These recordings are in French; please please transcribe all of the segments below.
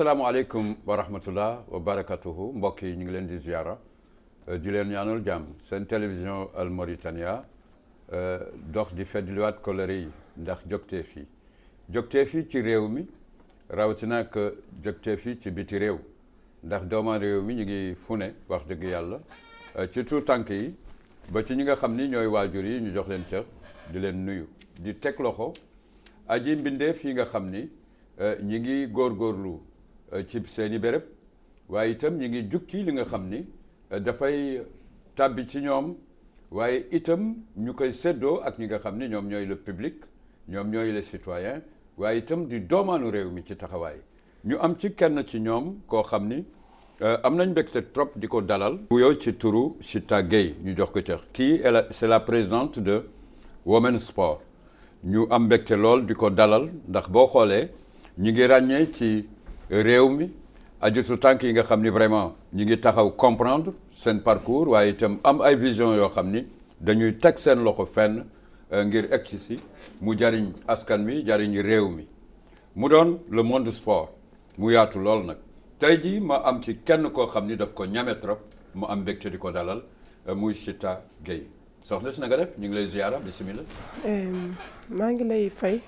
salaamaaleykum wa rahmatullah wa barakatuhu mbokk yi ñu ngi leen di ziara di leen ñaanal jàmm seen télévision Al Mauritania dox di feddliwaat kóllëre yi ndax jógteef yi ci réew mi rawatina ak jógteef yi ci biti réew ndax doomu réew mi ñu ngi fu ne wax dëgg yàlla ci tuut tànk yi ba ci ñi nga xam ni ñooy waajur yi ñu jox leen cër di leen nuyu di teg loxo aji mbindeef yi nga xam ni ñi ngi góorgóorlu ci seeni béréb waaye itam ñi ngi jukki li nga xam ni dafay tàbbi ci ñoom waaye itam ñu koy séddoo ak ñi nga xam ni ñoom ñooy le public ñoom ñooy les citoyens waaye itam di doomaanu réew mi ci taxawaay ñu am ci kenn ci ñoom koo xam ni am nañ mbégte trop di ko dalal yow ci turu Chita Gueye ñu jox ko cër kii c'est la présidente de Women Sport ñu am mbégte lool di ko dalal ndax boo xoolee ñi ngi ràññee ci réew mi ajutu tànk yi nga xam ni vraiment ñi ngi taxaw comprendre seen parcours waaye itam am ay vision yoo xam ni dañuy teg seen loxo fenn ngir egg si mu jariñ askan mi jariñ réew mi mu doon le monde sport mu yaatu lool nag tey jii ma am ci kenn koo xam ni daf ko ñame trop mu am mbégte di ko dalal muy Chita Gueye soxna si na nga def ñu ngi lay ziara bisimilah. maa ngi lay fay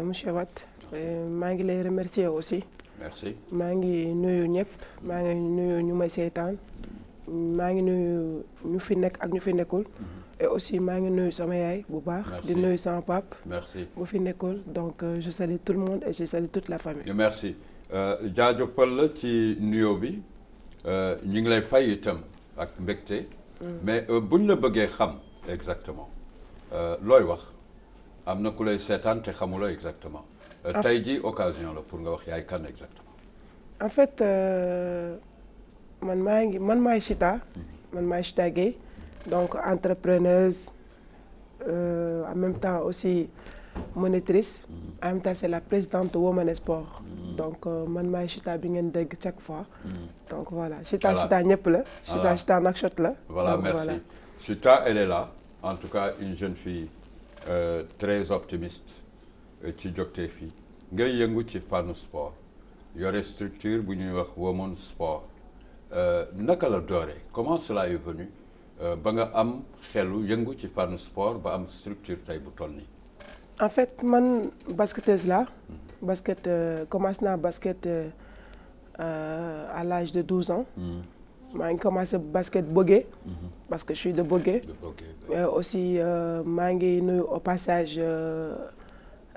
monsieur Wade maa ngi lay remercier aussi. merci maa ngi nuyu ñëpp maa ngi nuyu ñu may seetaan maa ngi nuyu ñu fi nekk ak ñu fi nekkul. et aussi maa ngi nuyu sama yaay bu baax. di nuyu sama pap merci bu fi nekkul donc je salue tout le monde et je salue toute la famille. merci jaajëfal la ci nuyoo bi ñu ngi lay fay itam ak mbégte. mais buñ la bëggee xam exactement looy wax am na ku lay seetaan te xamuloo exactement. tey jii occasion la pour nga wax yaay kan exactement. en fait man maay Chita. man maay Chita Gueye donc entrepreneuse en même temps aussi monitrice. en même temps c'est la présidente de Women Sport. donc man maay Chita bi ngeen dégg chaque fois. donc voilà Chita ñëpp la. Chita nag shot la. voilà donc, merci voilà. Chita elle est là en tout cas une jeune fille très optimiste. ci jógtee fii ngay yëngu ci fànn sport yore structure bu ñuy wax Women Sport naka la dooree comment cela est venu ba nga am xelu yëngu ci fànn sport ba am structure tey bu toll nii. en fait man basketteuse la commencé naa basket à l'âge de 12 ans. maa ngi commencé basket Bogué. parce que je suis de Bogué. aussi maa ngi nuyu au passage.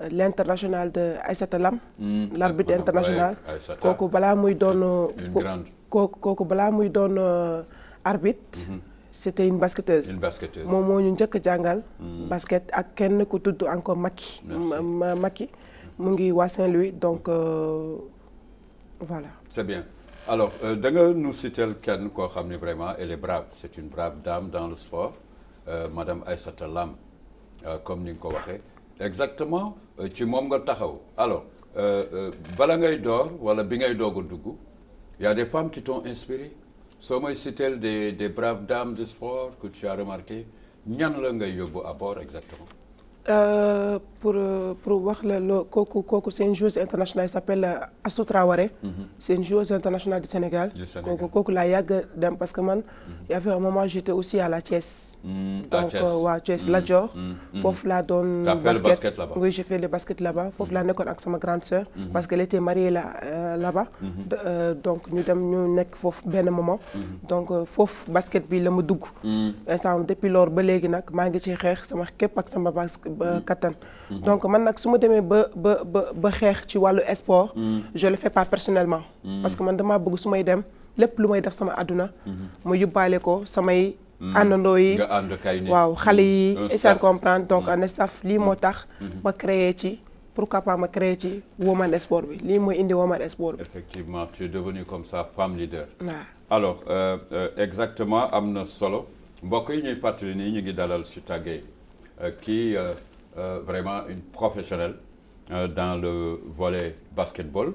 L'international de Aïssata Lam. l'arbitre international. kooku balaa muy doon. une grande kooku balaa muy doon arbitre. c'était une basketteuse. moom moo ñu njëkk a jàngal. basket ak kenn ku tudd encore Maki. Maki mu ngi waa Saint-Louis donc voilà. c'est bien alors da nga nu citer kenn koo xam ne vraiment elle est brave c'est une brave dame dans le sport madame Aïssata Lam comme ni nga ko waxee. exactement ci moom nga taxaw alors bala ngay door wala bi ngay doog a dugg y a des femmes qui t'ont inspiré soo may citer des braves dames de sport que tu as remarqué ñan la ngay yóbbu à bord exactement. pour wax la loo kooku c'est une joueuse internationale elle s'appelle Assou Traoré. c'est une joueuse internationale du Sénégal. kooku laa yàgg dem parce que man. y avait un moment j'étais aussi à la Thiès. donc waa Thiès Lat Dior. foofu laa doon basket là-bas. oui j'ai fait le basket là-bas foofu laa nekkoon ak sama grande sœur. parce qu'elle était mariée là-bas. donc ñu dem ñu nekk foofu benn moment. donc foofu basket bi la ma dugg. instant depuis lors ba léegi nag maa ngi ci xeex sama képp ak sama kattan. donc man nag su ma demee ba xeex ci wàllu sport. je le fais pas personnellement. parce que man damaa bëgg su may dem lépp lu may def sama àdduna. ma yóbbaale ko samay. àndandoo yi nga ànd kay nit waaw xale yi essayer comprendre donc un staff lii moo tax ma créé ci pourquoi pas ma créé ci Women Sport bi lii mooy indi Women Sport bi. effectivement tu es devenue comme ça femme leader. waaw alors exactement am na solo mbokk yi ñuy fàttali nii ñu ngi dalal Chita Gueye qui vraiment une professionnelle dans le volet basketball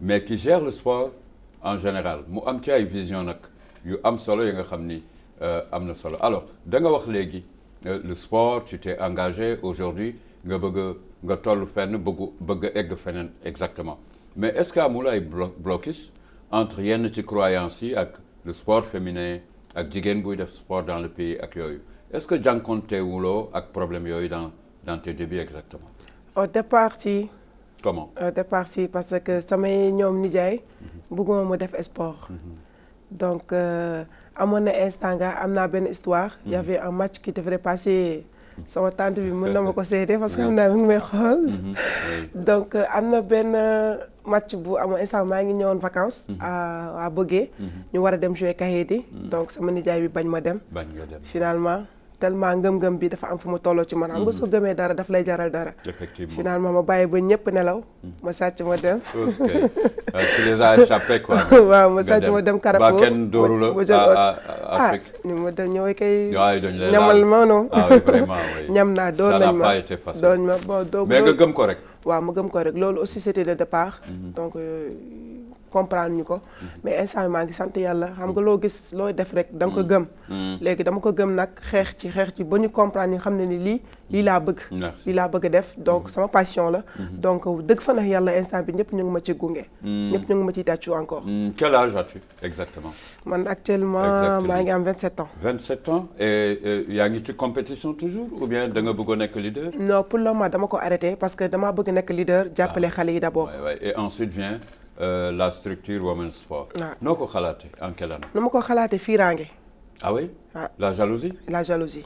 mais qui gère le sport en général mu am ci ay vision nag yu am solo yi nga xam ni. am na solo alors da nga wax léegi le sport tu t'es engagé aujourd'hui nga bëgg nga toll fenn bëgg egg feneen exactement mais est-ce que amul ay blocus entre yenn ci croyances yi ak le sport féminin ak jigéen buy def sport dans le pays ak yooyu est-ce que jànkontewuloo ak problème yooyu dans tes débuts exactement. Au départ si. Comment? Au départ si parce que samay ñoom nijaay bëgguma mu def sport. Donc amoon na instant nga am naa benn histoire. Il y avait un match qui devrait passer. sama tante bi mën na ma ko seede parce que xam naa mi ngi may xool. Donc am na benn match bu amoon instant maa ngi ñëwoon vacances. à Bogué. ñu war a dem jouer Kahédi. Donc sama nijaay bi bañ ma dem. bañ nga dem finalement tellement ngëm-ngëm bi dafa am fu mu tolloo ci man. xam nga soo gëmee dara daf lay jaral dara. effectivement finalement ma bàyyi ba ñëpp nelaw. ma sàcc ma dem. ok tu les as échappés quoi. waaw ma sàcc ma dem Carrefour ba kenn dóoru la Afrique. ni ma dem ñëwee kay. waaw dañ lay ñamal ma non. ah oui vraiment oui. ñam naa doon nañ ma ça n'a pas été facile. doon ma bon donc mais nga gëm ko rek. waaw ma gëm ko rek loolu aussi c'était le départ. donc comprendre ñu ko. mais instant maa ngi sant yàlla xam nga loo gis looy def rek da nga ko gëm. léegi dama ko gëm nag xeex ci ba ñu comprendre ñu xam ne ni lii laa bëgg. lii laa bëgg a def donc sama passion la. donc dëgg fa nag yàlla instant bi ñëpp ñu ngi ma ci gunge. ñëpp ñu ngi ma ciy tàccu encore. Quel âge as-tu exactement? man actuellement maa ngi am 27 ans. 27 ans et yaa ngi ci compétition toujours ou bien da nga bëgg a nekk leader? non pour le moment dama ko arrêté parce que dama bëgg nekk leader jàppale xale yi d'abord. et ensuite vient la structure Women Sport. noo ko xalaatee en quelle année? nu ma ko xalaatee fiiraange. ah oui? la jalousie? la jalousie.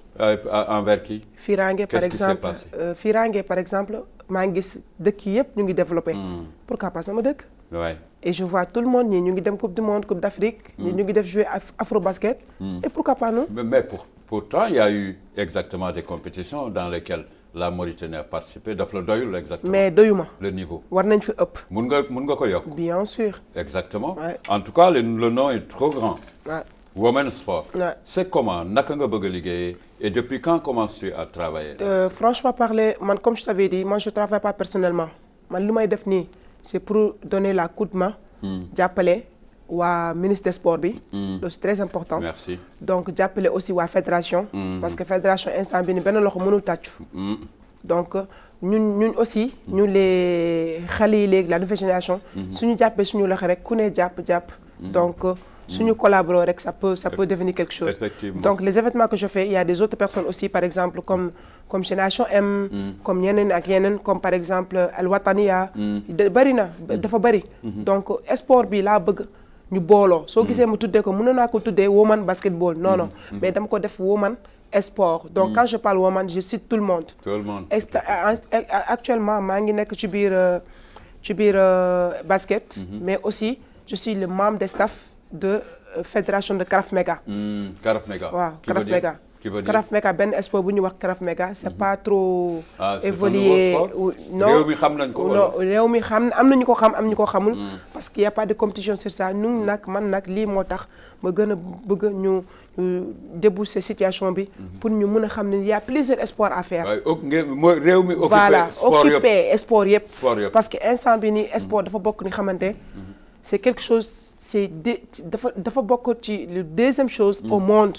envers qui? fiiraange par exemple qu'est-ce qui s'est passé? fiiraange par exemple maa ngi gis dëkk yëpp ñu ngi développé. pourquoi pas sama dëkk. ouais. et je vois tout le monde ñii ñu ngi dem coupe du monde coupe d'Afrique. ñii ñu ngi def jouer afro basket. et pourquoi pas non. mais pourtant il y a eu exactement des compétitions dans lesquelles la Mauritanie a participé daf la doyul exactement. mais doyuma. le niveau. war nañ fi ëpp. mun nga ko yokk. bien sûr. exactement. Ouais. En tout cas le nom est trop grand. Ouais. Women Sport. Ouais. C'est comment naka nga bëgg a liggéey et depuis quand commences-tu à travailler? Franchement parler man comme je t'avais dit moi je travaille pas personnellement man li may def nii c'est pour donner la coup de main. jàppale waa ministre des sports bi. loolu c'est très important. merci. donc jàppale aussi waa fédération. parce que fédération instant bi ni benn loxo mënul tàccu. donc ñun aussi. ñu les xale yi léegi la nouvelle génération. suñu jàppee suñu loxo rek ku ne jàpp. donc suñu collaborer rek ça peut devenir quelque chose. Effectivement. donc les événements que je fais il y a des autres personnes aussi par exemple comme Génération M. comme ñeneen ak yeneen comme par exemple Al Wataniya. bari na dafa bari. donc sport bi laa bëgg ñu booloo. soo gisee mu tuddee ko mënoon naa ko tuddee woman basketball non. mais dama ko def woman sport. donc quand je parle woman je cite tout le monde. tout le monde. actuellement maa ngi nekk ci biir basket. mais aussi je suis le membre des staff de fédération de Krav Maga. Krav Maga. waaw Krav Maga. Krav Maga benn sport bu ñuy wax Krav Maga c'est pas trop. évolué non réew mi xam nañ ko wala. non réew mi xam am na ñu ko xam am ñu ko xamul. parce qu'il y a pas de compétition sur ça ñun nag man nag lii moo tax ma gën a bëgg ñu déboucher situation bi. pour ñu mën a xam ne y a plusieurs sports à faire. waaye réew mi voilà occupé sport yëpp. parce que instant bi nii sport dafa bokk ni xamante c'est quelque chose c'est dafa bokk ci le deuxième chose au monde.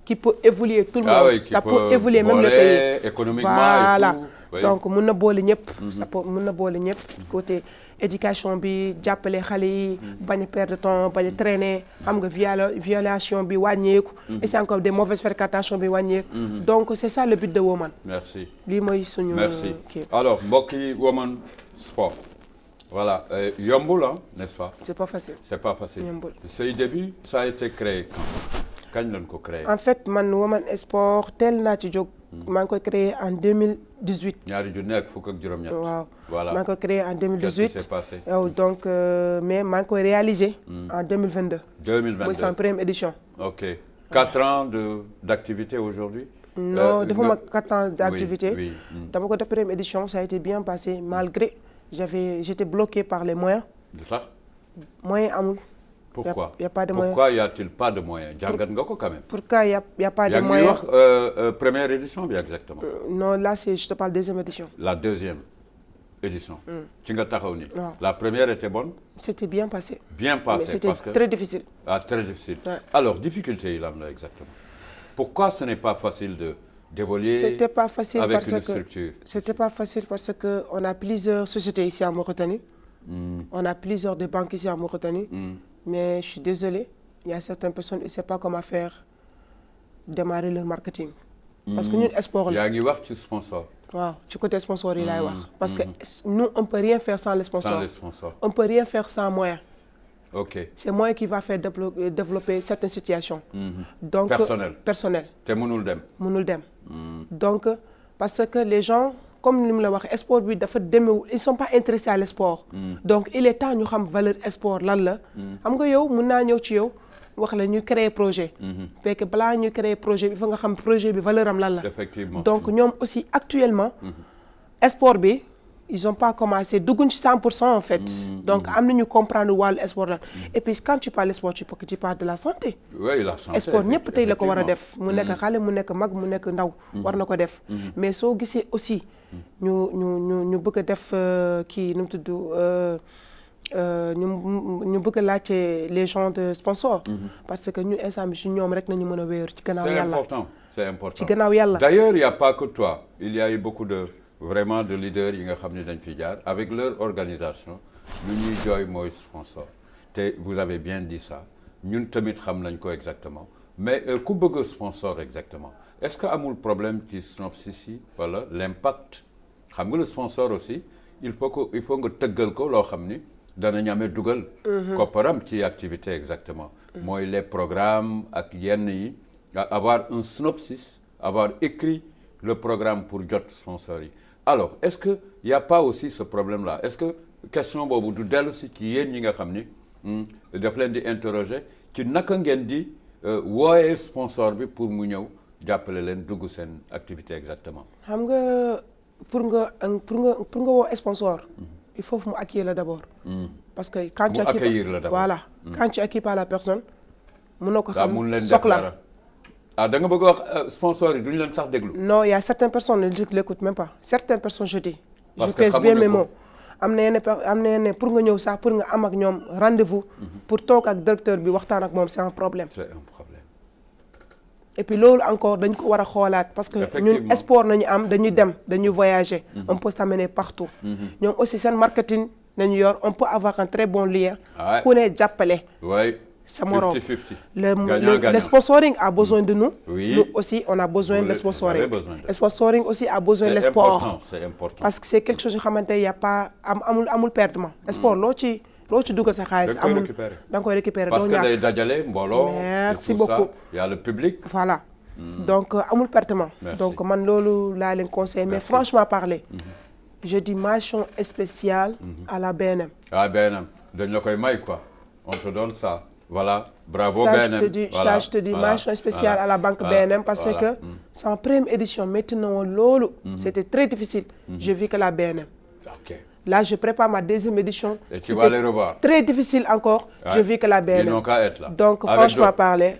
qui peut évoluer tout le monde. Ça peut évoluer même le pays. Économiquement voilà. et tout. Oui. donc mun na boole ñëpp. ça peut mun na boole ñëpp. côté éducation bi jàppale xale yi. bañ a perdre de temps bañ a traîner xam nga violation bi wàññeeku. et c'est encore des mauvaises fréquentations bi wàññeeku. donc c'est ça le but de Woman. merci lii mooy suñu. merci alors mbokki Woman Sport. voilà yombul n'est-ce pas. c'est pas facile. c'est pas facile. yombul say début ça a été créé quand. kañ lañ ko créé. en fait man Woman Sport teel naa ci jóg. maa ngi koy créé en 2018. ñaari junni ak fukk ak juróom-ñett. waaw voilà maa ngi koy créé en 2018. qu'est-ce qui s'est passé. donc mais maa ngi koy réalisé. en 2022. 2022 mooy sa première édition. ok 4 ans d'activité aujourd'hui. non defuma 4 ans d'activité. oui dama ko def première édition ça a été bien passé malgré j'étais bloqué par les moyens. du tax. moyens amul. pourquoi y a pas de moyens. pourquoi y a-t-il pas de moyens jàngat nga ko quand même. pourquoi y a pas de moyens. yaa ngi wax première édition bi exactement. non là je te parle deuxième édition. la deuxième édition. ci nga taxaw ni. waaw la première était bonne. c'était bien passé. bien passé mais c'était parce que très difficile. très difficile. Ouais. alors difficulté yi lan la exactement. pourquoi ce n'est pas facile d'évoluer c'était pas facile avec parce une que structure. c'était pas facile parce que on a plusieurs sociétés ici en Mauritanie. On a plusieurs de banques ici à Mauritanie. Mais je suis désolée, il y a certaines personnes qui ne savent pas comment faire démarrer leur marketing. Parce que nous, sport yaa ngi wax ci sponsor. waaw ci côté sponsor yi laay wax. parce que nous on peut rien faire sans les sponsors. Sans les sponsors. On peut rien faire sans moyens. Ok. C'est moi qui va faire développer certaines situations. Donc personnel. te mënul dem. mënul dem. Donc parce que les gens comme ni mu la waxee sport bi dafa demeewul ils sont pas intéressés à l'esport. Donc il est temps ñu xam valeur sport lan la. xam nga yow mën naa ñëw ci yow wax la ñu créer projet. fekk balaa ñu créer projet bi fa nga xam projet bi valeur am lan la. Effectivement. Donc ñoom aussi actuellement. sport bi ils ont pas commencé dugguñ ci 100% en fait. Donc am nañu comprendre wàllu sport la. Et puis quand tu parles sport tu parles de la santé. Oui, la santé. sport ñëpp tey la ko war a def. mu nekk xale mu nekk mag mu nekk ndaw. war na ko def. mais soo gisee aussi. ñu bëgg a def kii nu mu tudd ñu bëgg a laajte les gens de sponsor. parce que ñun instant bi si ñoom rek nañu mën a wéer ci gannaaw yàlla. C'est important. ci gannaaw yàlla. D'ailleurs, il y a pas que toi. Il y a eu beaucoup de vraiment de leaders yi nga xam ne dañ fi jaar avec leur organisation lu ñuy jooy mooy sponsor. te vous avez bien dit ça ñun tamit xam nañ ko exactement mais ku bëgg sponsor exactement est-ce que amul problème ci synopsis yi wala l'impact xam nga le sponsor aussi il faut nga tëggal ko loo xam ni dana ñame dugal kopparam ci activité exactement mooy les programmes ak yenn yi avoir un synopsis avoir écrit le programme pour jot sponsor yi alors est-ce que y a pas aussi ce problème-là est-ce que question boobu du dellu si ci yéen ñi nga xam ni daf leen di interroger ci naka ngeen di wooyee sponsor bi pour mu ñëw jàppale leen dugg seen activité exactement. xam nga pour nga woo sponsor. il faut mu accueillir la d'abord. parce que quand tu accueillir la d'abord voilà quand tu accueilles pas la personne. mënoo ko xam mun leen soxla da nga bëgg a wax sponsor yi duñu leen sax déglu. non il y a certaines personnes qui l'écoutent même pas certaines personnes je dis. parce je que pèse bien mes mots. am na yenn pour nga ñëw sax pour nga am ak ñoom rendez-vous. pour toog ak directeur bi waxtaan ak moom c'est un problème. C'est un problème. et puis loolu encore dañ ko war a xoolaat parce que ñun sport nañu am dañuy dem dañuy voyager. on peut s'amener partout. ñoom aussi seen marketing nañu yor on peut avoir un très bon lien. ku ne jàppale. oui. sa morom 50-50. le sponsoring a besoin de nous. Oui. Nous aussi on a besoin de sponsoring. Le sponsoring aussi a besoin de sport. C'est important. parce que c'est quelque chose yoo xamante ne y a pas amul perdement. sport loo ci dugal sa xaalis amul da nga koy récupérer parce que day dajale mbooloo. merci beaucoup il y a le public. voilà donc amul perdement. donc man loolu laa leen conseillé mais franchement parler. je dis mention spéciale. à la BNM. ah BNM dañ la koy may quoi on te donne ça. Voilà, bravo ça, BNM. Je te dis mention spéciale à la banque BNM parce que c'est en première édition. Maintenant, lolo, c'était très difficile. Je vis que la BNM. Ok. Là, je prépare ma deuxième édition. Et tu vas les revoir. Très difficile encore. Ouais. Je vis que la BNM. Ils n'ont qu'à être là. Donc, franchement parler,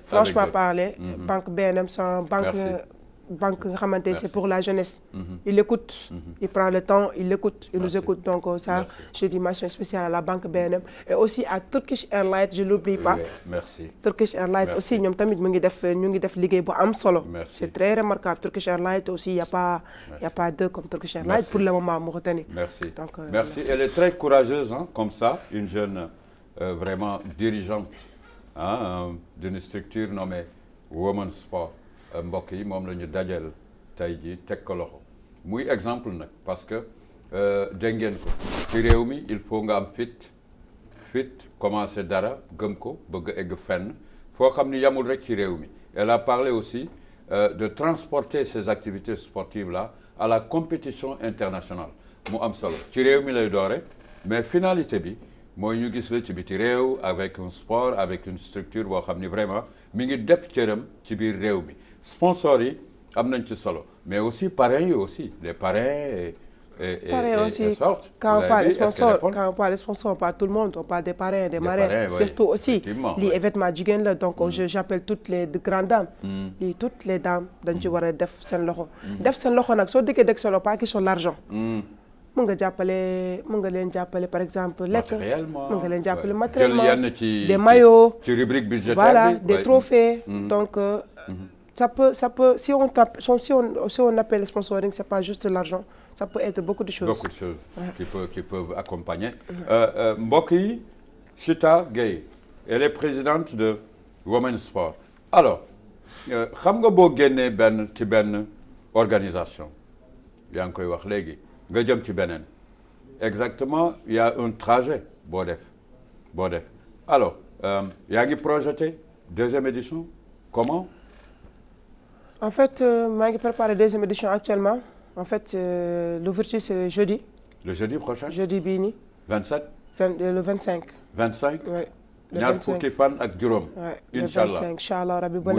banque BNM, c'est une banque nga xamante c'est pour la jeunesse. Il écoute, il prend le temps, il écoute, il nous écoute. Donc ça, je dis mention spéciale à la banque BNM et aussi à Turkish Airlines, je l'oublie pas. Merci. Turkish Airlines aussi ñoom tamit ñu ngi def liggéey bu am solo. C'est très remarquable. Turkish Airlines aussi il y a pas deux comme Turkish Airlines pour le moment Mauritanie. Merci. Donc, merci. Elle est très courageuse comme ça, une jeune vraiment dirigeante d'une structure nommée Women Sport. mbokk yi moom la ñu dajal tey jii teg ko loxo muy exemple nag parce que dégg ngeen ko ci réew mi il faut nga am fit commencer dara gëm ko bëgg egg fenn foo xam ni yamul rek ci réew mi. Elle a parlé aussi de transporter ces activités sportives là à la compétition internationale mu am solo ci réew mi lay doore mais finalité bi mooy ñu gis la ci biti réew avec un sport avec une structure boo xam ni vraiment mi ngi def cëram ci biir réew mi. Sponsors yi am nañ ci solo mais aussi parrains yi aussi les parrains parrains aussi sortent. Quand on parle de sponsors pas tout le monde on parle des parrains des marraines surtout aussi lii événement jigéen la donc j'appelle toutes les grandes dames lii toutes les dames dañ ci war a def seen loxo nag soo dëkkee sa loxo pas question l'argent mën nga leen jàppale par exemple lekk mën nga leen jàppale matériellement des maillots ci rubrique budgétaire voilà des trophées donc ça peut si on appelle le sponsoring c'est pas juste l'argent ça peut être beaucoup de choses. Beaucoup de choses qui peuvent accompagner. Mbokk yi, Chita Gueye, elle est présidente de Women Sport. Alors, xam nga boo génnee benn organisation yaa ngi koy wax léegi nga jëm ci beneen exactement il y a un trajet boo def alors yaa ngi projeté deuxième édition comment? En fait maa ngi préparé deuxième édition actuellement en fait l'ouverture c'est jeudi. Le jeudi prochain. Jeudi bii nii. 27. Le 25. 25. oui le 25 ñaar fukki fan ak juróom. incha allah le 25 incha allah rabi ba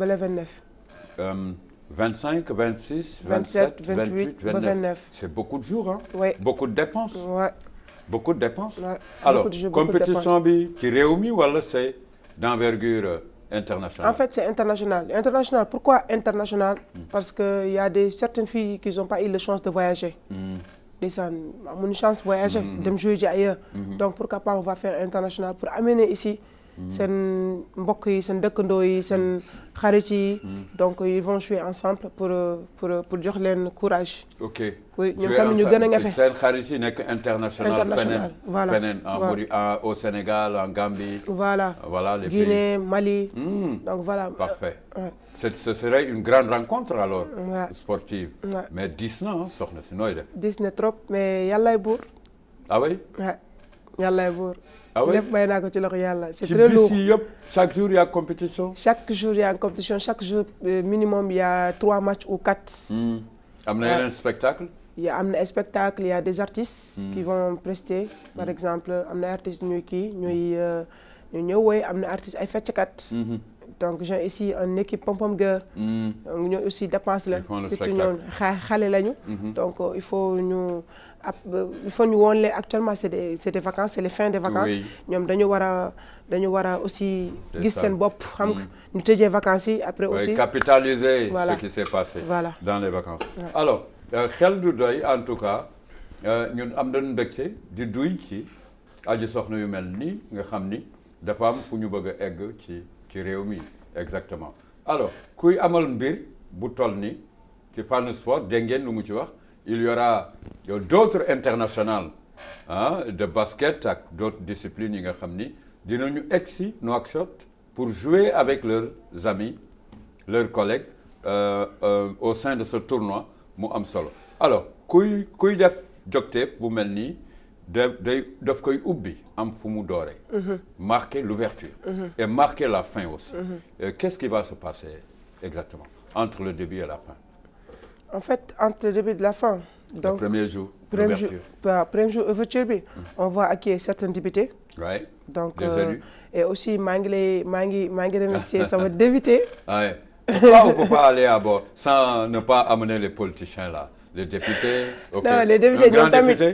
le 29. 25, 26, 27, 27, 28, 29. C'est beaucoup de jours, hein? Oui. Beaucoup de dépenses. Ouais. Beaucoup de dépenses. Ouais. Alors, beaucoup de jeux, compétition bi ci réew mi wala c'est d'envergure internationale? En fait, c'est international. International, pourquoi international? Parce qu'il y a certaines filles qui n'ont pas eu la chance de voyager. Ndeysaan amuñu chance de voyager. Dem jouer ji ailleurs. Donc pourquoi pas on va faire international pour amener ici seen mbokk yi seen dëkkandoo yi seen xarit yi. Donc ils vont jouer ensemble pour jox leen courage. Ok. pour ñoom tamit ñu gën a ñafe. seen xarit yi nekk international. Voilà. Feneen au Sénégal, en Gambie. Voilà. Voilà les Guinée, pays. Mali. Donc voilà. Parfait. Ce serait une grande rencontre alors. Sportive. Mais diis na soxna si nooy def. Diis na trop mais yàllaay buur. Ah oui? Ouais. Yàllaay buur. Ah oui? lépp may naa ko ci loxo yàlla. C'est très lourd. ci bis yi yëpp chaque jour il y a compétition. Chaque jour il y a une compétition, chaque jour minimum il y a 3 matchs ou 4. Am na yeneen spectacle? Il y a un spectacle, il y a des artistes qui vont prester. Par exemple, am na artistes ñuy ñëw woy am na artistes ay fecckat. Donc j'ai ici une équipe pom-pom girl. Donc ñoo aussi dépense la. Surtout ñoom xale lañu. Donc il faut ñu woon leen actuellement c'est des vacances, c'est les fins des vacances. ñoom dañu war a aussi gis seen bopp xam nga ñu tëjee vacances yi après aussi. Capitaliser ce qui s'est passé dans les vacances. Alors xel du doy en tout cas ñun am nañu mbégte di duy ci aji soxna yu mel nii nga xam ni dafa am fu ñu bëgg a egg ci réew mi exactement. Alors kuy amal mbir bu toll ni ci fànn sport dégg ngeen lu mu ci wax il y aura d'autres internationales de basket ak d'autres disciplines yi nga xam ni dinañu egg si Nouakchott pour jouer avec leurs amis leurs collègues au sein de ce tournoi mu am solo. Alors kuy def jogteef bu mel nii daf koy ubbi am fu mu dooree. Marquer l'ouverture et marquer la fin aussi. Qu'est-ce qui va se passer exactement entre le début et la fin? En fait, entre le début et la fin. Donc, le premier jour, premier jour ouverture bi, on va accueillir certains députés. Ouais. Donc des élus. Et aussi maa ngi remercier sama député. Ouais. Pourquoi on ne peut pas aller à bord sans ne pas amener les politiciens là? Les députés, ok. Non, les députés,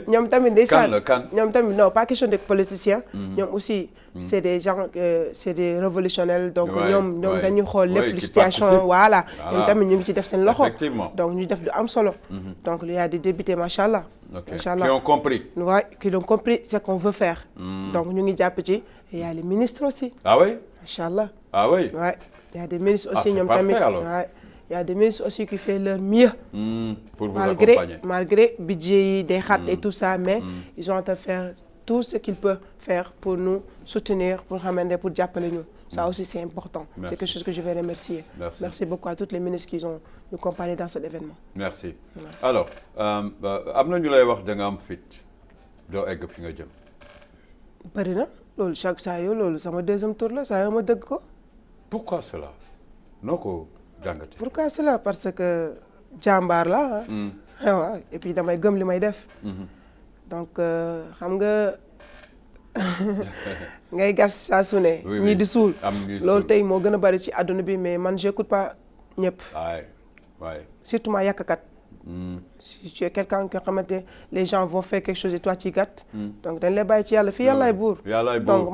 ñoom tamit ndeysaan. Kan ñoom tamit non, pas question de politiciens. ñoom aussi c'est des gens c'est des révolutionnaires donc ñoom dañuy xool lépp lu situation voilà. ñoom tamit ñu ngi ci def seen loxo. Effectivement. Donc ñu def du am solo. Donc il y a des députés machallah. Machallah. Qui ont compris. Ouais, qui ont compris ce qu'on veut faire. Donc ñu ngi jàpp ci. Et il y a les ministres aussi. Ah oui? Machallah. Ah oui? Ouais. Il y a des ministres aussi ñoom tamit. Ouais. Il y a des ministres aussi qui font leur mieux. Pour vous accompagner. Malgré budget, des rats et tout ça, mais ils ont à faire tout ce qu'ils peuvent faire pour nous soutenir, pour ramener, pour jàppale ñu. Ça aussi c'est important. C'est quelque chose que je vais remercier. Merci beaucoup à tous les ministres qui ont nous accompagnés dans cet événement. Merci. Alors, am na ñu lay wax da nga am fit doo egg fi nga jëm. Bari na loolu chaque saa yoo loolu sama deuxième tour la saa yoo ma dëgg ko. Pourquoi cela? noo ko jàngatee. Pourquoi cela? Parce que jàmbaar la ah. Et puis damay gëm li may def. Donc xam nga ngay gas saa su ne. ñii di suul. loolu tey moo gën a bari ci àdduna bi mais man j'écoute pas ñëpp. waay surtout ma yàqkat. Si tu es quelqu'un qui xamante les gens vont faire quelque chose et toi tu gâtes. Donc dañ lay bàyyi ci yàlla fii yàllaay buur. donc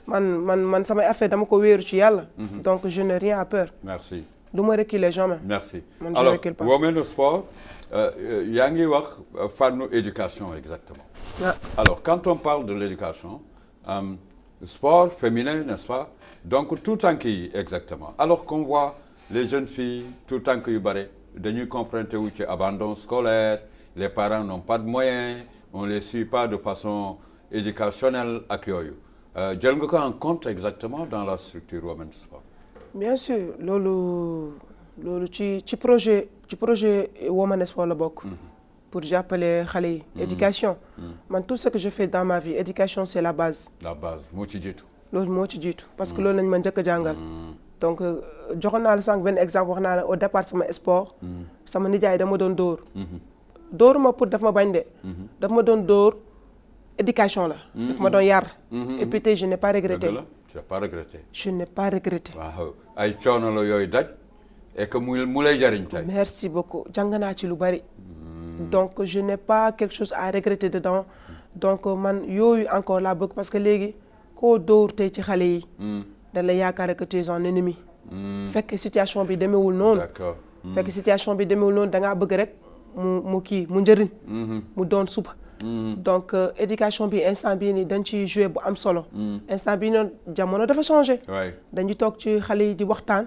man samay affaire dama ko wéeru ci yàlla. Donc je n'ai rien à peur. Merci. du ma reculer jamais. Merci. Man alors Women Sport yaa ngi wax fànnu éducation exactement. Alors quand on parle de l'éducation sport féminin n'est-ce pas donc tout tànk yi exactement alors qu'on voit les jeunes filles tout tànk yu bare dañuy confronté wu ci abandon scolaire les parents n'ont pas de moyens on les suit pas de façon éducationnelle ak yooyu jël nga ko en compte exactement dans la structure Women Sport. bien sûr loolu ci projet Women Sport la bokk. pour jàppale xale yi. éducation. man tout ce que je fais dans ma vie éducation c'est la base. la base moo ci jiitu. loolu moo ci jiitu parce que loolu lañ ma njëkk a jàngal. donc joxoon naa la sànq benn exemple wax naa la au départ sama sport. sama nijaay dama doon dóor. dóoruma pour daf ma bañ de. daf ma doon dóor éducation la. daf ma doon yar. et puis tey je n'ai pas regretté. dëgg la tu n'as pas regretté. je n'ai pas regretté. waaw ay coono la yooyu daj et que mu lay jariñ tey. merci beaucoup jàng naa ci lu bari. donc je n'ai pas quelque chose à regretter dedans donc man yooyu encore laa bëgg parce que léegi koo dóor tey ci xale yi. dañ la yaakaar que tu es un ennemi. fekk situation bi demeewul noonu. d'accord. fekk situation bi demeewul noonu da ngaa bëgg rek mu njëriñ. mu doon suba. donc éducation bi instant bii nii dañ ciy jouer bu am solo. instant bii noonu jamono dafa changé. dañuy toog ci xale yi di waxtaan.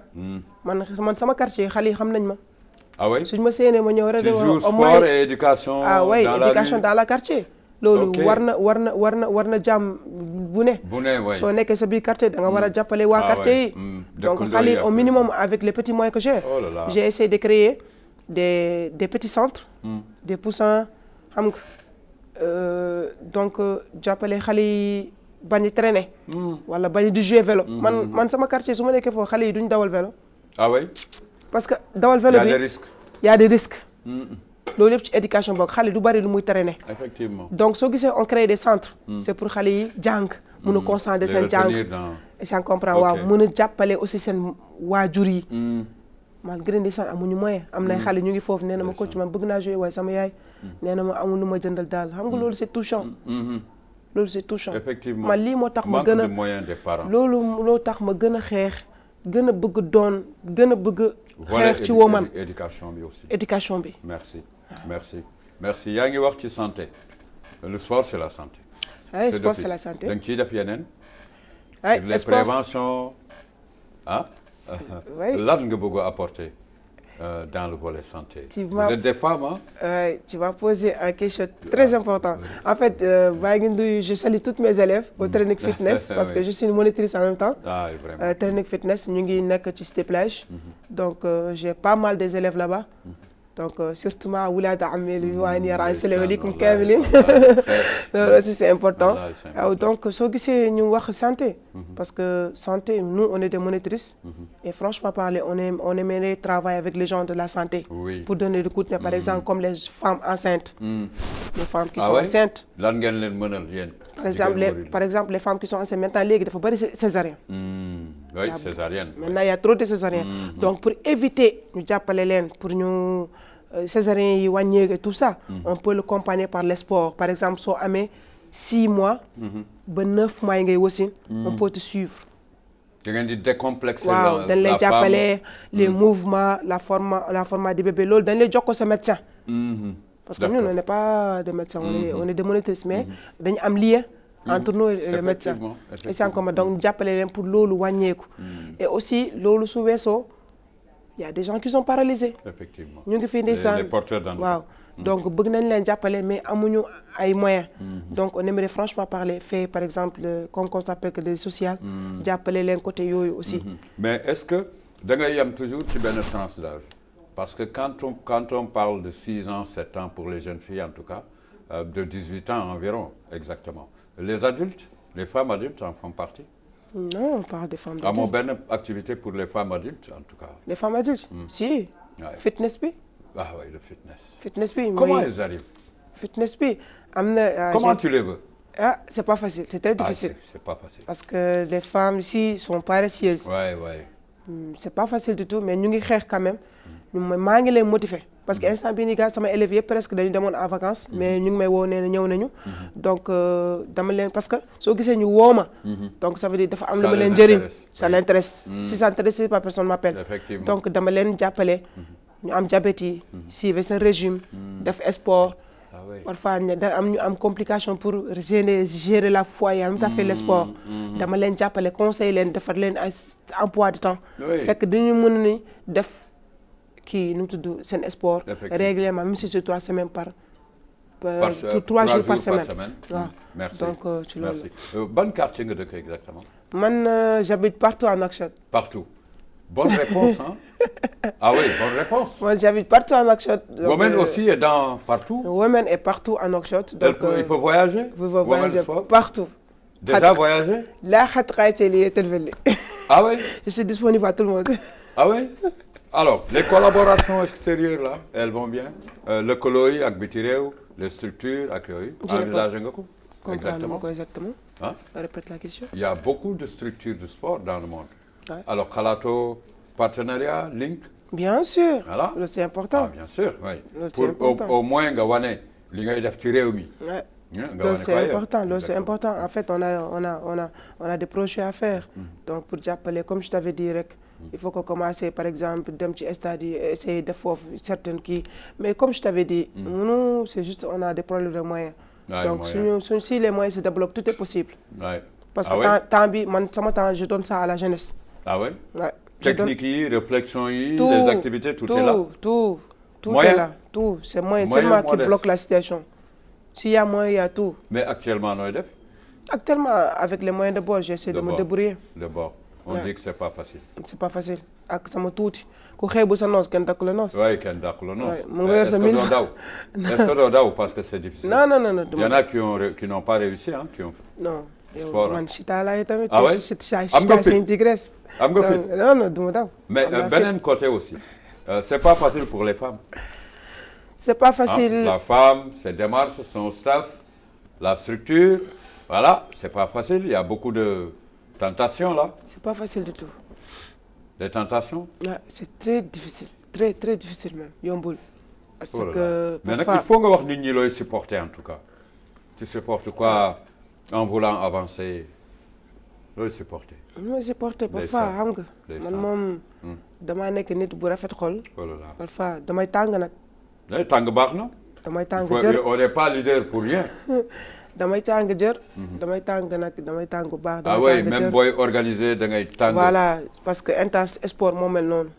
man sama quartier xale yi xam nañ ma. ah oui suñ ma séenee ma ñëw rek. toujours sport et éducation. éducation dans la quartier. loolu war na jàmm bu ne. waay soo nekkee sa biir quartier da nga war a jàppale waa quartier yi. donc xale yi au minimum avec les petits moyens que j'ai. j'ai essayé de créer des petits centres. des poussins xam nga donc jàppale xale yi bañ a traîner. wala bañ di jouer vélo. man sama quartier su ma nekkee foofu xale yi duñ dawal vélo. ah oui. parce que dawal vélo bi y a des risques. loolu yëpp ci éducation boog xale du bari lu muy traîner. effectivement donc soo gisee on crée des centres. c'est pour xale yi jàng. mun a concentrer seen jàng. j'en comprends waaw mun a jàppale aussi seen waajur yi. malgré ndeysaan amuñu moyen am nay xale ñu ngi foofu nee na ma coach man bëgg naa jouer waaye sama yaay. nee na ma amul lu ma jëndal daal xam nga loolu c'est touchant. loolu c'est touchant. effectivement man lii moo tax ma gën a manque de moyens des parents. loolu tax ma gën a xeex gën a bëgg doon gën a bëgg. xeex ci woman éducation bi aussi. éducation bi. merci yaa ngi wax ci santé le sport c'est la santé. oui sport c'est la santé. da nga ciy def yeneen. oui les préventions lan nga bëgg a apporter dans le volet santé. Vous êtes des femmes tu vas poser une question très importante. En fait je salue toutes mes élèves au Training Fitness parce que je suis une monitrice en même temps. Vraiment. Training Fitness ñu ngi nekk ci Cité Plage. Donc j'ai pas mal des élèves là-bas. Donc surtout ma wulaad amee lu waani yar asalaamaaleykum kaamilin loolu aussi c'est important. Donc soo gisee ñu wax santé. parce que santé nous on est des monitrices. et franchement parler on aimerait travailler avec les gens de la santé. Oui. pour donner des coups de main par exemple comme les femmes enceintes. les femmes qui sont enceintes. lan ngeen leen mënal yéen. par exemple les femmes qui sont enceintes maintenant léegi dafa bari césarienne. oui césarienne. maintenant il y a trop de césarienne. donc pour éviter ñu jàppale leen pour ñu. césariens yi wàññeeku et tout ça. on peut le accompagner par les sports par exemple soo amee 6 mois. ba 9 mois yi ngay wasin. on peut te suivre. da ngeen di décomplexer. waaw dañ lay jàppale les mouvements la format du bébé loolu dañ lay jokkoo sa médecin. parce que nous on n'est pas des médecins. on est des monitrices mais dañu am lien. entre nous et le médecin. effectivement donc jàppale leen pour loolu wàññeeku. et aussi loolu su weesoo. Il y a des gens qui sont paralysés. Effectivement. ñu ngi fi ndeysaan les porteurs d'handicap. waaw donc bëgg nañ leen jàppale mais amuñu ay moyens. donc on aimerait franchement parler faire par exemple comme on s'appelle que les sociales. jàppale leen côté yooyu aussi. mais est-ce que da ngay yem toujours ci benn tranche d'âge parce que quand on parle de 6 ans 7 ans pour les jeunes filles en tout cas de 18 ans environ exactement les adultes les femmes adultes en font partie. Non, on parle des femmes adultes. amoo benn activité pour les femmes adultes en tout cas. Les femmes adultes. Si. Fitness bi. ah oui le fitness. Fitness bi comment elles arrivent. Fitness bi am na. comment tu les veux. C'est pas facile c'est très difficile. c'est pas facile. parce que les femmes ici sont paresseuses. c'est pas facile du tout mais ñu ngi xeex quand même. maa ngi leen motiver. parce que instant bii nii gars sama élèves yëpp presque dañu demoon en vacances. mais ñu ngi may woo nee na ñëw nañu. donc dama leen parce que soo gisee ñu woo ma. donc ça veut dire dafa am lu ma leen njëriñ. ça l'intéresse. si ça n'intéresse pas personne m'appelle. donc dama leen jàppale. ñu am diabète yi. suivre seen régime. def sport. parfois ñu am complication pour gérer la foyer en même temps faire le sport. dama leen jàppale conseil leen defar leen ay emploi de temps. fekk dañu mën ni def. kii nu mu tudd seen sport régulièrement même si c'est 3 semaines 3 jours par semaine. waaw merci donc ci loolu merci ban quartier nga dëkk exactement. man j'habite partout à Nouakchott. Partout. Bonne réponse, hein? Ah oui, bonne réponse. Moi, j'habite partout à Nouakchott. Women aussi est dans partout. Women est partout à Nouakchott. Donc, il peut voyager. Vous pouvez voyager partout. Déjà voyager? Là, ah oui? Je suis disponible à tout le monde. Ah oui? Alors, les collaborations extérieures là, elles vont bien. Le coloris avec Bitireo, les structures avec eux. Envisagez nga ko? Exactement. Exactement. Hein? Répète la question. Il y a beaucoup de structures de sport dans le monde. Ouais. Alors, Khalato, partenariat, link. Bien sûr. Voilà. C'est important. Ah, bien sûr, oui. Pour au moins, Gawane, l'ingay def ci réew mi. Ouais. C'est important, c'est important. En fait, on a des projets à faire. Donc, pour appeler, comme je t'avais dit, il faut qu'on commence, par exemple, d'un petit stade, essayer de faire certaines qui. Mais comme je t'avais dit, nous, c'est juste, on a des problèmes de moyens. Donc, si les moyens se débloquent, tout est possible. Ouais. Parce que je donne ça à la jeunesse. Ah oui? Ouais. Technique, réflexion, les activités, tout est là. Tout moyen? Est là. Tout. C'est moyen seulement qui bloque la situation. S'il y a moyen, il y a tout. Mais actuellement, non, actuellement, avec les moyens de bord, j'essaie de me débrouiller. De bord. On dit que c'est pas facile. C'est pas facile. Avec ça, tout. Quand on a sa noce, quand on a noce. Oui, quand on a noce. Est-ce que on a parce que c'est difficile? Non. Il y en a qui n'ont pas réussi, hein? Qui ont... Non. Sport. Ah ouais? C'est une tigresse. Non. Mais d'un côté aussi, c'est pas facile pour les femmes. C'est pas facile. La femme, ses démarches, son staff, la structure, voilà, c'est pas facile. Il y a beaucoup de tentations là. C'est pas facile du tout. Des tentations? Ouais, c'est très difficile. Très difficile même. Yomboul. Parce que mais il faut que nous les supporter en tout cas. Tu supportes quoi en voulant avancer? Le supporter. Non, supporter parfois xam nga. Man moom damaa nekk nit bu rafet xol. Parfois damay tàng nag. Tàng baax na. damay tàng jër on n'est pas leader pour rien. damay tàng jër. damay tàng nag damay tàng bu baax. Ah oui, même booy organiser da ngay tàng. Voilà, parce que Intense Sport moo mel noonu.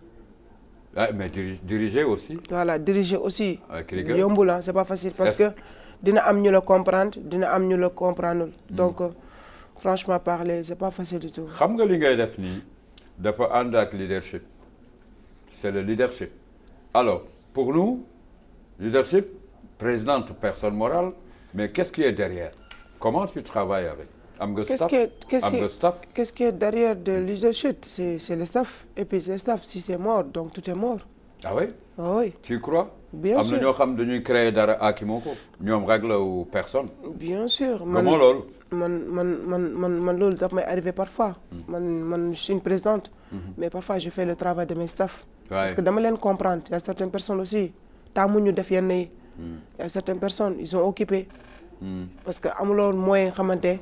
Ah, mais diriger aussi. Voilà, diriger aussi. Avec rigueur. Yombul, c'est pas facile parce que dina am ñu la comprendre, dina am ñu la comprendre. Donc franchement parler, c'est pas facile du tout. Xam nga li ngay def nii dafa ànd ak leadership. C'est le leadership. Alors, pour nous, leadership, présidente, personne morale, mais qu'est-ce qui est derrière? Comment tu travailles avec? Qu'est-ce qui est derrière le leadership? C'est le staff. Et puis c'est le staff. Si c'est mort, donc tout est mort. Ah oui? Ah oui. Tu crois? Bien sûr. Ñoo xam dañuy créer dara akimoko ñoom règle ou personne. Bien sûr. Comment loolu? Man loolu daf may arrivé parfois. Je suis une présidente. Mais parfois je fais le travail de mes staff. Parce que dama leen comprendre. Il y a certaines personnes aussi. Taamuñu def yenn yi. Il y a certaines personnes, ils sont occupés. Parce que amuloon moyen xamante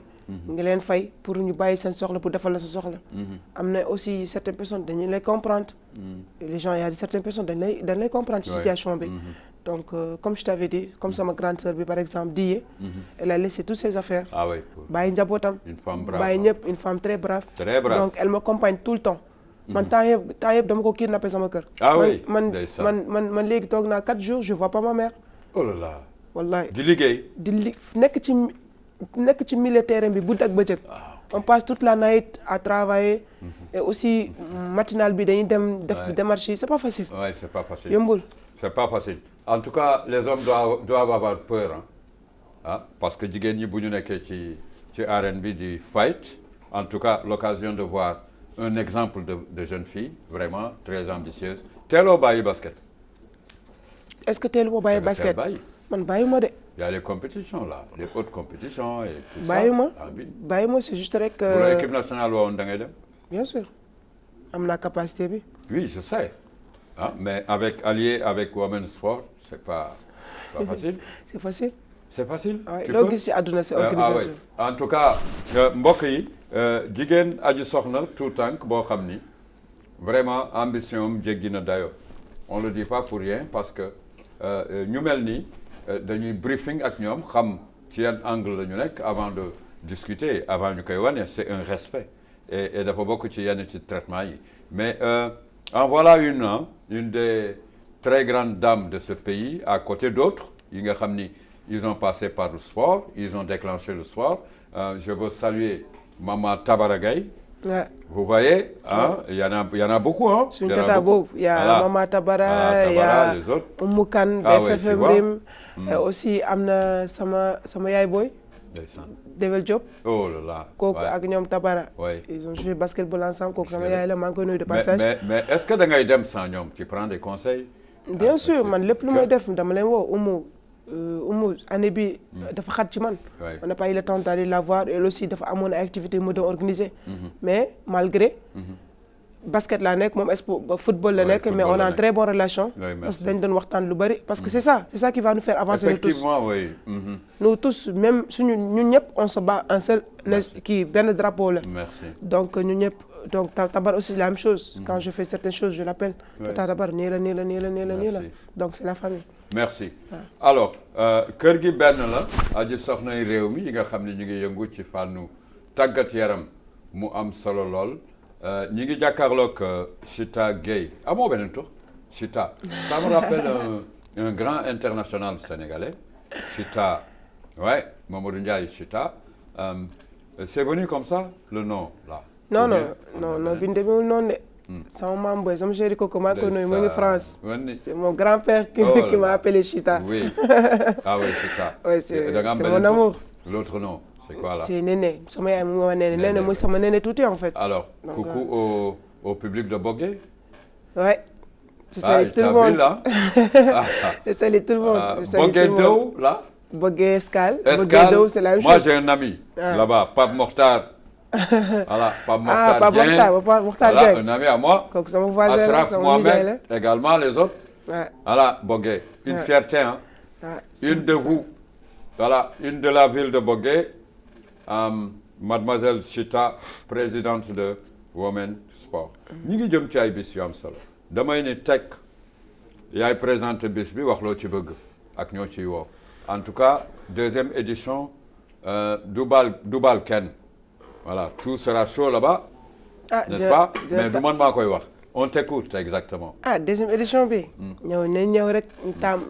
nga leen fay pour ñu bàyyi seen soxla pour defal la sa soxla. am na aussi certaines personnes dañu lay comprendre. Les gens, il y a certaines personnes dañ lay comprendre ci situation bi. Donc comme je t'avais dit, comme sama grande sœur bi par exemple Diye, elle a laissé toutes ses affaires. Ah oui. bàyyi njabootam. Une femme brave. bàyyi ñëpp, une femme très brave. Très brave. Donc elle m'accompagne tout le temps. Man temps yëpp dama ko kidnappé sama kër. Ah oui. man léegi toog naa 4 jours je vois pas ma mère. Oh là là. Wallahi. Di liggéey. nekk ci milieu terrain bi guddi ak bëccëg. On passe toute la nuit à travailler. Et aussi matinal bi dañuy dem def démarche yi c'est pas facile. Oui, c'est pas facile. Yombul. C'est pas facile. En tout cas, les hommes doivent avoir peur. Hein? Parce que jigéen ñi bu ñu nekkee ci arène bi di fight. En tout cas, l'occasion de voir un exemple de jeune fille vraiment très ambitieuse. Teeloo bàyyi basket. Est-ce que teeloo bàyyi basket? Man bàyyiwuma de. Il y a les compétitions là, les hautes compétitions et tout ça. Bàyyiwuma, c'est juste rek. Pour l'équipe nationale woon da ngay dem. Bien sûr. Am na capacité bi. Oui, je sais. Ah, mais allié avec Women's Sport, c'est pas facile. C'est facile. C'est facile. Oui, loo gis ci àdduna c'est organisation. En tout cas, mbokk yi jigéen aji soxna tout tànk boo xam ni vraiment ambition am jéggi na dayo. On le dit pas pour rien parce que ñu mel ni dañuy briefing ak ñoom xam ci yan angle la ñu nekk avant de discuter avant ñu koy wane c'est un respect et dafa bokk ci yenn ci traitement yi mais en voilà une des très grandes dames de ce pays à côté d'autres yi nga xam ni ils ont passé par le sport, ils ont déclenché le sport. Je veux saluer Maman Tabara Gaye. Ouais. Vous voyez, hein, il y en a beaucoup. Hein, il y a Maman Tabara, il y a les autres. Oumou Kane, BFM Rim. Aussi am na sama yaay boy. Devel Diop. Oh là là. Kooku ak ñoom Tabara. Ouais. Ils ont joué basketball ensemble. Kooku sama yaay la maa ngi koy nuyu de passage. Mais est-ce que da ngay dem sans ñoom tu prends des conseils? Bien sûr man lépp lu may def dama leen woo Oumou année bi dafa xat ci man. On n'a pas eu le temps d'aller la voir et aussi dafa amoon ay activités mu doon organisé. Mais malgré. basket laa nekk moom football la nekk mais on a une très bonne relation. parce que dañ doon waxtaan lu bari parce que c'est ça qui va nous faire avancer nous tous. Effectivement, oui. Nous tous même suñu ñun ñëpp on se bat un seul kii benn drapeau la. Merci. Donc ñun ñëpp donc Tabar aussi la même chose. Quand je fais certaines choses je l'appelle. Tabar nii la donc c'est la famille. Merci. Alors kër gi benn la aji soxnay réew mi yi nga xam ne ñu ngi yëngu ci fànnu tàggat yaram mu am solo lool. ñi ngi jàkkaarloog Chita Gueye amoo beneen tur Chita ça me rappelle un grand international sénégalais Chita ouais Mamadou Ndiaye Chita c'est venu comme ça le nom là. non bi demewul noonu de. sama maam boy sama chéri kooku maa koy nuyu mu ngi France. C'est mon grand-père qui m'a appelé Chita. Oui ah oui Chita. Oui c'est mon amour. L'autre nom. C'est quoi là? C'est Néné. Sama yaay mu ngi wax Néné. Néné mooy sama Néné tuuti en fait. Alors, donc, coucou au public de Bogué. Ouais. Je salue tout le monde. Là. Je salue tout le monde. Bogué d'eau, là? Bogué Escale. Escale. Bogué d'eau, c'est la même chose. Moi, j'ai un ami là-bas, Pape Mokhtar. Voilà, Pape Mokhtar. Pape Mokhtar voilà, un ami à moi. Kooku sama voisin la, Asraf Mohamed, également les autres. Ouais. Voilà, Bogué. Une fierté, hein. Une de vous. Voilà, une de la ville de Bogué. Mademoiselle Chita présidente de Women Sport ñi ngi jëm ci ay bis yu am solo damay ni teg yaay présenté bis bi wax loo ci bëgg ak ñoo ciy woo en tout cas deuxième édition du bal kenn voilà tout sera chaud là-bas n'est-ce pas mais du man maa koy wax on t'écoute exactement deuxième édition bi ñëw rek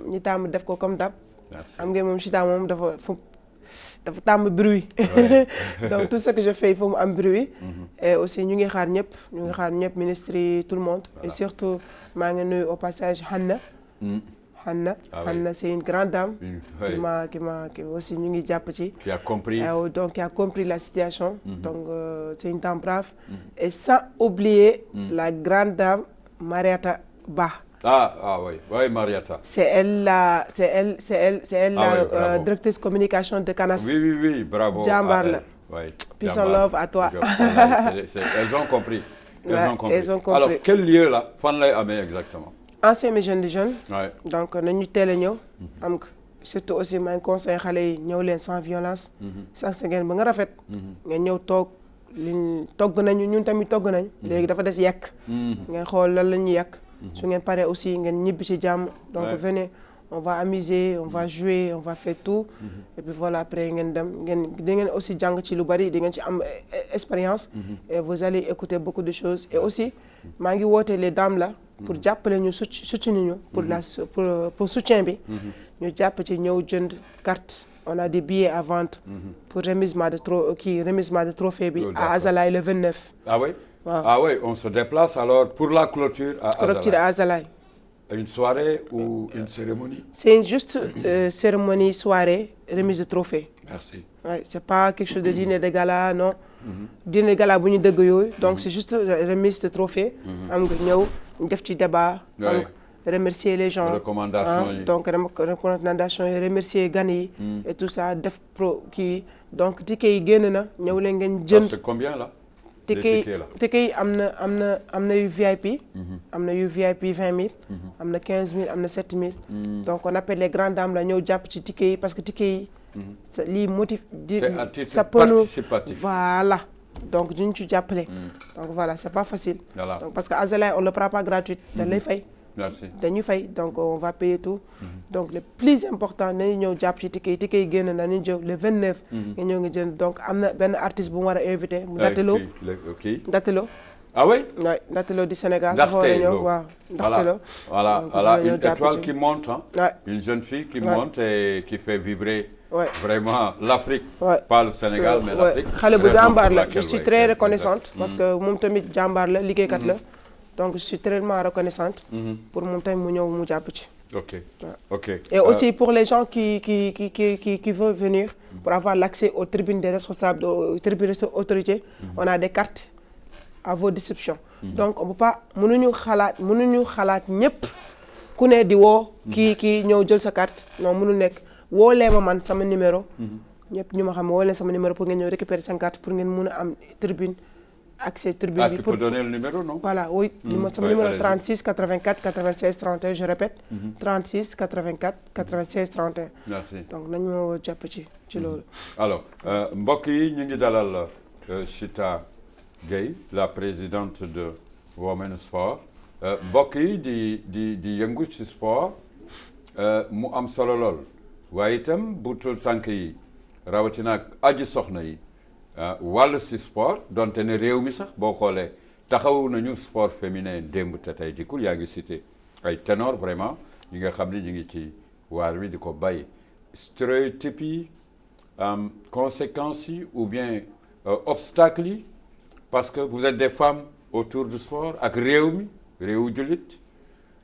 ñu taam def ko comme d'hab am ngeen moom Chita moom dafa tàmm bruit donc tout ce que je fais il faut mu am bruit et aussi ñu ngi xaar ñëpp ministres yi tout le monde et surtout maa ngi nuyu au passage Hanna c'est une grande dame qui aussi ñu ngi jàpp ci qui a compris donc qui a compris la situation donc c'est une dame brave et sans oublier la grande dame Mariata Ba. Oui, Mariata. C'est elle la directrice communication de Canas. Oui, bravo. Jàmbaar la. Oui. Peace and love à toi. Elles ont compris. Elles ont compris. Alors, quel lieu là fan lay amee exactement? Ancien Maison des Jeunes. Ouais. Donc nañu teel a ñëw. am nga surtout aussi maa ngi conseillé xale yi ñëw leen sans violence. sax sa ngeen ba nga rafet. nga ñëw toog togg nañu ñun tamit togg nañu. léegi dafa des yàq. ngeen xool lan la ñuy yàq. su ngeen paree aussi ngeen ñibbi ci jàmm donc venez on va amuser on va jouer on va faire tout et puis voilà après ngeen dem di ngeen aussi jàng ci lu bari di ngeen ci am expérience et vous allez écouter beaucoup de choses et aussi maa ngi woote les dames là pour jàppale ñu soutenir ñu pour soutien bi ñu jàpp ci ñëw jënd carte on a des billets à vendre pour remisement de trophée bi à Azalaï le 29. Ah oui? Wow. Ah oui, on se déplace alors pour la clôture à Azalaï. Clôture à Azalaï. Une soirée ou une cérémonie? C'est juste cérémonie, soirée, remise de trophée. Merci. Ouais, c'est pas quelque chose de dîner de gala, non. Dîner de gala bu ñu dëgg yooyu donc c'est juste remise de trophée. am nga ñëw def ci débat. remercier les gens. Recommandations yi. Donc recommandations yi remercier gan yi. et tout ça def donc ticket yi génn na ñëw leen ngeen jënd. C'est combien là? ticket yi am na yu VIP. am na yu VIP 20 000. am na 15 000 am na 7 000. donc on appelle les grandes dames la ñëw jàpp ci ticket yi parce que ticket yi. lii motive. c'est à titre participatif. Voilà donc duñ ci jàppale. donc voilà c'est pas facile. Voilà. donc parce que Azalaï on le prend pas gratuit. dañ lay fay. Merci. dañuy fay donc on va payer tout. donc le plus important nañu ñëw jàpp ci ticket yi génn nañu jóg le 29. nga ñëw nga jënd donc am na benn artiste bu mu war a invité. mu Ndatelo Ah oui? Oui, Ndatelo du Sénégal. Ndartelo. Voilà. Voilà, une étoile qui monte, hein? Ouais. Une jeune fille qui monte et qui fait vibrer vraiment l'Afrique. Ouais. Pas le Sénégal, mais l'Afrique. Xale bu jàmbaar la, je suis très reconnaissante parce que moom tamit jàmbaar la, liggéeykat la. Donc je suis tellement reconnaissante pour moom tamit mu ñëw mu jàpp ci. Ok, ok. Et aussi pour les gens qui veulent venir, pour avoir l'accès aux tribunes des responsables, aux tribunes des autorités, on a des cartes à vos descriptions. Donc on peut pas, mënuñu xalaat ñëpp ku ne di woo kii ñëw jël sa carte non mënul nekk woo lee ma man sama numéro. ñëpp ñu ma xam woo leen sama numéro pour ngeen ñëw récupérer seen carte pour ngeen mën a am tribune. Accès tribune. Ah, tu peux donner le numéro, non? Voilà, oui. Mon numéro 36 84 96 31, je répète. 36 84 96 31. Merci. Donc, nous avons déjà petit. Alors, mbokk yi ñu ngi dalal Chita Gueye, la présidente de Women Sport. Mbokk yi di yëngu ci sport mu am solo lool. Waaye itam bu tul tànk yi rawatina ak aji soxna yi. wàllu si sport donte ne réew mi sax boo xoolee taxawu nañu sport féminin démb te tey dikkul yaa ngi cité ay ténor vraiment ñi nga xam ne ñu ngi ci waar wi di ko bay stéréotypes yi conséquences yi ou bien obstacles yi parce que vous êtes des femmes autour du sport ak réew mi réewu jullit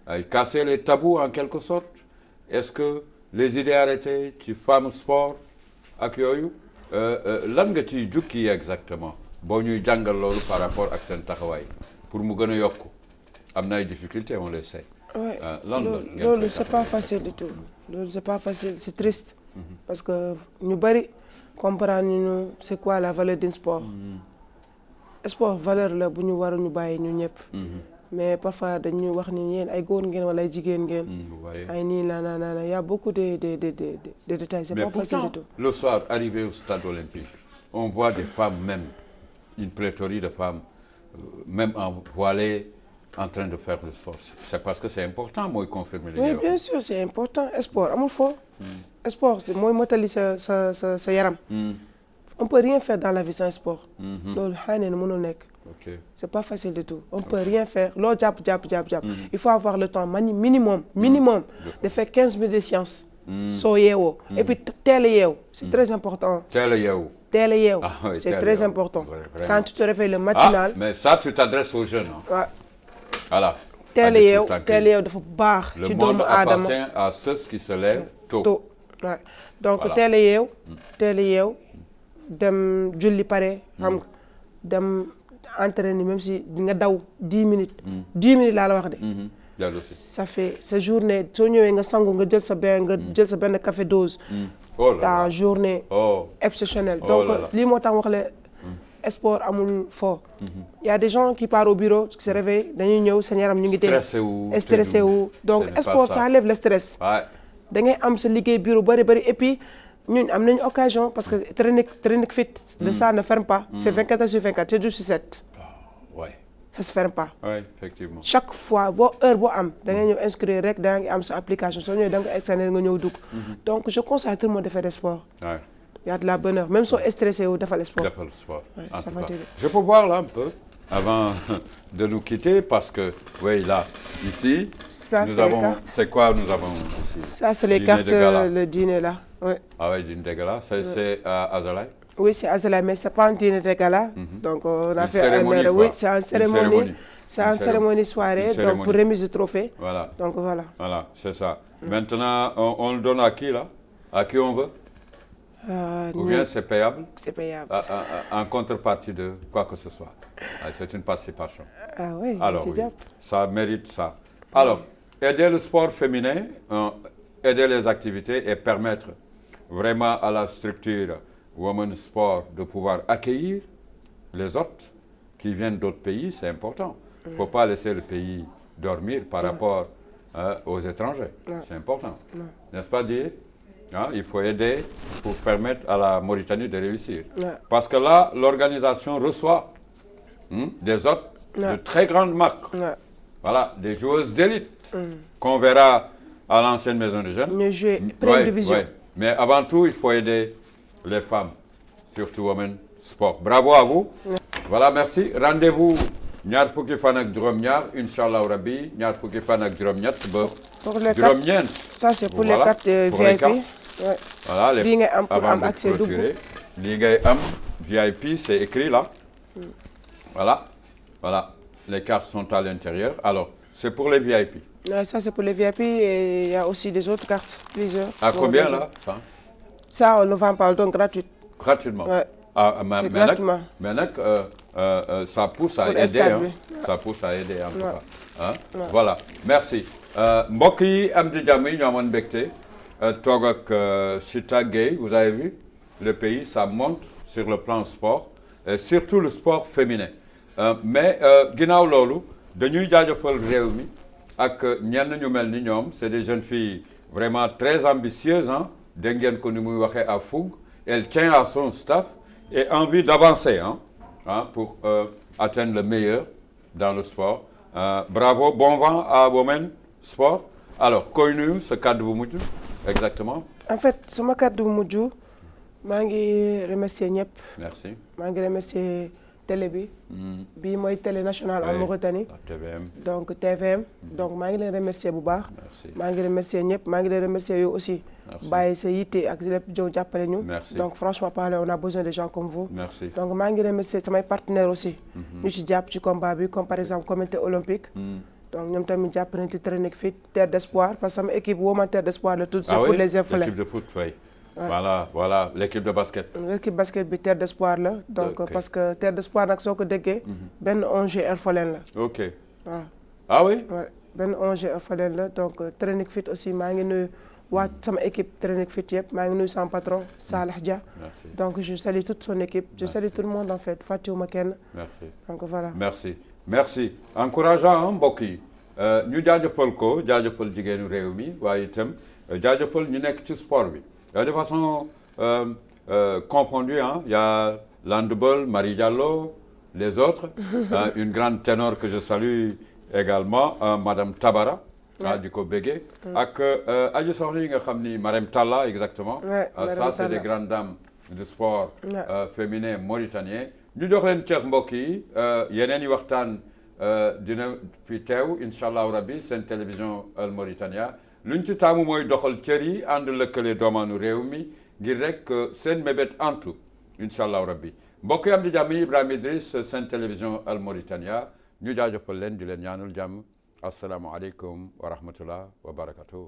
ay casser les tabous en quelque sorte est-ce que les idées arrêtées ci femmes sport ak yooyu lan nga ciy jukki exactement boo ñuy jàngal loolu par rapport ak seen taxawaay pour mu gën a yokku am na ay difficultés on le sait. oui loolu c'est pas facile du tout loolu c'est pas facile c'est triste. parce que ñu bari comprendre ñu c'est quoi la valeur d'un sport. sport valeur la bu ñu war a ñu bàyyi ñu ñëpp. mais parfois dañuy wax ni yéen ay góor ngeen wala ay jigéen ngeen. ay nii la y a beaucoup de détails. C'est pas facile du tout. Le soir, arrivé au stade olympique, on voit des femmes même, une pléthore de femmes, même en voilée, en train de faire du sport. C'est parce que c'est important, moi, confirmer les Oui, bien sûr, c'est important. Sport, amul fo. Sport, c'est moi motali sa yaram. On peut rien faire dans la vie sans sport. Loolu xane na mënul nekk. Okay. C'est pas facile du tout. On peut rien faire. L'eau jàpp. Il faut avoir le temps minimum de faire 15 minutes de séance. Soo yeewoo. Et puis teel a yeewu. C'est très important. Teel a yeewu. Teel a yeewu. Ah, oui, c'est très important. Vraiment. Quand tu te réveilles le matinal. Ah, mais ça, tu t'adresses aux jeunes. Hein? Ouais. Voilà. Teel a yeewu dafa baax. Le ci monde doomu aadama appartient à ceux qui se lèvent tôt. Ouais. Donc teel a yeewu dem julli pare xam nga dem entraîner même si nga daw 10 minutes. 10 minutes laa la wax de. Ça fait sa journée soo ñëwee nga sangu nga jël sa benn café dose. ta journée exceptionnelle. Donc lii moo tax wax la sport amul fo. Y a des gens qui partent au bureau qui se réveillent dañuy ñëw seen yaram ñu ngi teel. stressé wu donc sport ça enlève le stress. da ngay am sa liggéey bureau bari et puis. Nous avons une occasion parce que Training Fit, le ça ne ferme pas. C'est 24 heures sur 24, 7 jours sur 7. Ouais. Ça ne se ferme pas. Oui, effectivement. Chaque fois, heure, vous allez inscrire dans cette application. Donc, je conseille à tout le monde de faire du sport. Ouais. Il y a de la bonne heure. Même si on est stressé, on fait le sport. Ouais, je peux voir là un peu avant de nous quitter parce que, oui, là, ici, ça, nous avons. C'est quoi nous avons ici? Ça, c'est les cartes, le dîner là. Oui. Ah oui, dîner de gala, c'est à Azalai? Oui, c'est Azalai, mais ce n'est pas un dîner de gala. Donc, on a fait cérémonie, oui, c'est une cérémonie. C'est une cérémonie soirée, donc pour remise de trophée. Voilà. Donc, voilà. Voilà, c'est ça. Maintenant, on le donne à qui, là? À qui on veut? Ou bien c'est payable? C'est payable. En contrepartie de quoi que ce soit. C'est une participation. Ah oui, alors oui, ça mérite ça. Alors, aider le sport féminin, aider les activités et permettre vraiment à la structure Women Sport de pouvoir accueillir les autres qui viennent d'autres pays, c'est important. Il ne faut pas laisser le pays dormir par rapport aux étrangers. C'est important. N'est-ce pas, Dié? Il faut aider pour permettre à la Mauritanie de réussir. Parce que là, l'organisation reçoit des autres de très grandes marques. Voilà, des joueuses d'élite qu'on verra à l'ancienne maison de jeunes. Mieux jouer, première division. Ouais. Mais avant tout, il faut aider les femmes, surtout Women Sport. Bravo à vous. Voilà, merci. Rendez-vous ñaar fukki fan ak juróom-ñaar incha allah rabbi ñaar fukki fan ak juróom-ñett ba. pour les juróom-ñeent. ça c'est pour les Voilà, cartes pour les VIP. cartes. Ouais. Voilà, Lii ngay am pour avant am de accès clôturer, double. lii ngay am VIP, c'est écrit là. Voilà, voilà. Les cartes sont à l'intérieur. Alors, c'est pour les VIP. Ouais, ça c'est pour les VIP et il y a aussi des autres cartes, plusieurs. À Pour combien les là autres. ça? Ça, on le vend pas, donc gratuit. Gratuitement. Ouais. Ah, C'est gratuitement. mais ça pousse à Pour aider. l'instant, Hein. oui. Ça pousse à aider en tout Ouais. cas. Hein? Ouais. Voilà, merci. Mbokk yi am di jàmm yi ñu amoon mbégte toog ak Chita Gueye, vous avez vu, le pays, ça monte sur le plan sport, et surtout le sport féminin. Mais ginnaaw loolu dañuy jaajëfal réew mi ak ñenn ñu mel ni ñoom, c'est des jeunes filles vraiment très ambitieuses, hein. Dégg ngeen ko ni muy waxee à fougue. Elle tient à son staff et envie d'avancer hein, pour atteindre le meilleur dans le sport. Bravo, bon vent à Women Sport. Alors, koy nuyu sa kàddu bu mujj exactement. En fait sama kàddu bu mujj maa ngi remercier ñëpp. Merci. maa ngi remercier télé bi. bii mooy télé nationale en Oui, Mauritanie. la TVM. donc TVM. donc maa ngi leen remercier bu baax. Merci. maa ngi remercier ñëpp maa ngi leen remercier yow aussi. Merci. bàyyi sa yitte ak lépp jow jàppale ñu. Merci. donc franchement parler on a besoin de gens comme vous. Merci. donc maa ngi remercier samay partenaires aussi. ñu ci jàpp ci combat bi comme par exemple comité olympique. donc ñoom tamit jàpp nañu ci Training Fit Terre d'Espoir parce que sama équipe Women Terre d'Espoir la tudd. Ah pour oui, les inflets. l'équipe de foot, oui. Ouais. Voilà, l'équipe de basket. l'équipe basket bi Terre d'Espoir la donc Ok. parce que Terre d'Espoir nag soo ko déggee. benn ONG orphelin la. Ok. waaw. Ah oui? Ouais, benn ONG orphelin la donc Training Fit aussi maa ngi nuyu waa sama équipe Training Fit yëpp maa ngi nuyu sama patron Salah Dia. Merci. donc je salue toute son équipe je salue tout le monde en fait fàttewuma kenn. Merci. donc voilà. Merci. Encourageant mbokk yi ñu jaajëfal ko jaajëfal jigéenu réew mi waaye itam jaajëfal ñu nekk ci sport bi de façon confondue il y a l'handball Marie Diallo les autres une grande ténor que je salue également madame Tabara di ko béggee ak aji soxna yi nga xam ni Marème Talla exactement ça c'est des grandes dames du sport féminin mauritanien ñu jox leen ceex mbokk yi yeneen i waxtaan dina fi teew incha allahu rabbi seen télévision Al Mauritania luñ ci taamu mooy doxal cër yi ànd lëkkale doomaanu réew mi ngir rek seen mébét antu incha allahu rabbi mbokk yi am di jàmm yi Ibrahima Idriss seen télévision Al Mauritania ñu jaajëfal leen di leen ñaanul jàmm asalaamualeykum wa rahmatullah wa barakatuh